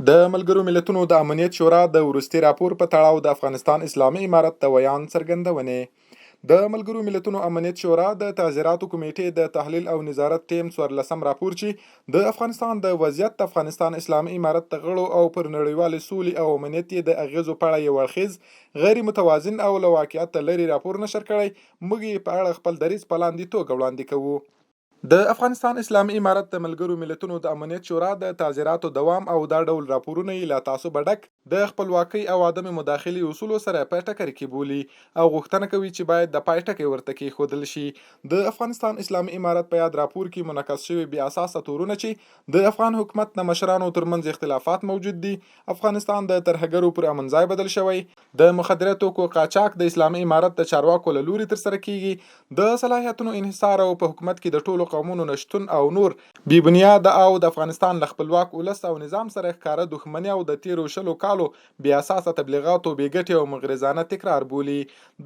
د ملګرو ملتونو د امنیت شورا د وروستي راپور په تړاو د افغانستان اسلامي امارت د ویان څرګندونې. د ملګرو ملتونو امنیت شورا د تعزیراتو کمیټې د تحلیل او نظارت ټیم 14 راپور چې د افغانستان د وضعیت د افغانستان اسلامي امارت د غړو او پر نړیوالې سولې او امنیت یې د اغیزو په اړه یو اړخیز غیر متوازن او له واقعیت لرې راپور نشر کړی. موږ یې په اړه خپل دریځ په لاندې توګه وړاندې کوو. د افغانستان اسلامي امارت د ملګرو ملتونو د امنیت شورا د تعزیراتو دوام او دا ډول راپورونه یې له تعصبه ډک د خپلواکۍ او عدم مداخلې اصولو سره په ټکر کې بولي او غوښتنه کوي چې باید د پای ټکی ورته کېښودل شي. د افغانستان اسلامي امارت په یاد راپور کې منعکس شوي بې اساسه تورونه چې د افغان حکومت د مشرانو ترمنځ اختلافات موجود دي، افغانستان د ترهګرو پر امن ځای بدل شوی، د مخدره توکو قاچاق د اسلامي امارت د چارواکو له لوري ترسره کیږي، د صلاحیتونو انحصار او په حکومت کې د ټولو قومونو نشتون او نور بې بنیاده او د افغانستان له خپلواک ولس او نظام سره ښکاره دښمني او د تیرو 20 کالو بې اساسه تبلیغاتو بې ګټې او مغرضانه تکرار بولي.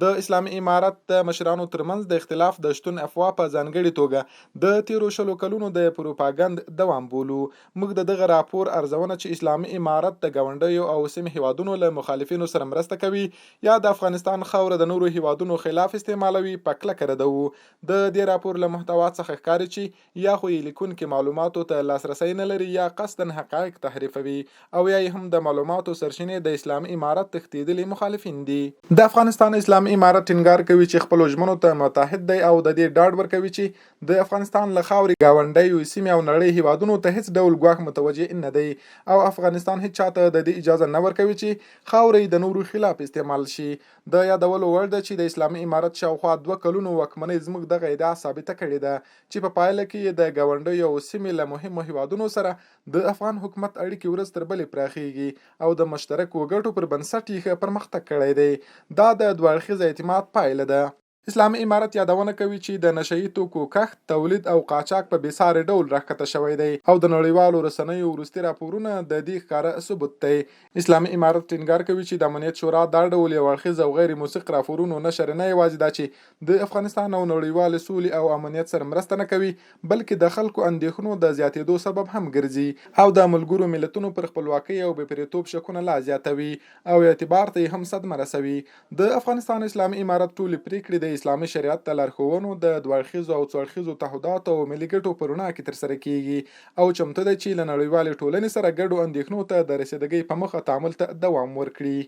د اسلامي امارت د مشرانو ترمنځ د اختلاف د شتون افوا په ځانګړې توګه د تیرو 20 کلونو د پروپاګند دوام بولو. موږ د دغه راپور ارزونه چې اسلامي امارت د ګاونډیو او سیمې هیوادونو له مخالفینو سره مرسته کوي یا د افغانستان خاوره د نورو هیوادونو خلاف استعمالوي په کلکه ردوو. د دې راپور له محتوا څخه ښکاري چې یا خو یې لیکونکي معلوماتو ته لاسرسی نه لري یا قصداً حقایق تحریفوي او یا یې هم د معلوماتو سرچینې د اسلامي امارت تښتېدلي مخالفین دي. د افغانستان اسلامي امارت ټینګار کوي چې خپلو ژمنو ته متحد دی او د دې ډاډ ورکوي چې د افغانستان له خاورې ګاونډیو سیمې او نړۍ هیوادونو ته هیڅ ډول ګواښ متوجه نه دی او افغانستان هیڅ چاته د دې اجازه نه ورکوي چې خاورې د نورو خلاف استعمال شي. د یادولو وړ ده چې د اسلامي امارت شاوخوا 2 کلونو واکمنۍ زموږ دغه ادعا ثابته کړې ده چې په پایله کې د ګاونډیو او سیمې له مهمو هیوادونو سره د افغان حکومت اړیکې ورځ تر بلې پراخیږي او د مشترکو ګټو پر بنسټ یې ښه پرمختګ کړی دی. دا د دوه اړخیز اعتماد پایله ده. اسلامي امارت یادونه کوي چې د نشهیي توکو کښت، تولید او قاچاق په بېساري ډول راښکته شوی دی او د نړیوالو رسنیو وروستي راپورونه د دې ښکاره ثبوت دی. اسلامي امارت ټینګار کوي چې د امنیت شورا دا ډول یو اړخیز او غیر موثق راپورونو نشر نه یوازې دا چې د افغانستان او نړیوالې سولې او امنیت سره مرسته نه کوي بلکې د خلکو اندېښنو د زیاتېدو سبب هم ګرځي او د ملګرو ملتونو پر خپلواکۍ او بېپرېتوب شکونه لا زیاتوي او اعتبار ته یې هم صدمه رسوي. د افغانستان اسلامي امارت ټولې پریکړې د اسلامي شریعت د لارښوونو د دوه اړخیزو او څو اړخیزو تعهداتو او ملي ګټو په رڼا کې ترسره کیږي او چمتو دی چې له نړیوالې ټولنې سره ګډو اندېښنو ته د رسیدګۍ په موخه تعامل ته دوام ورکړي.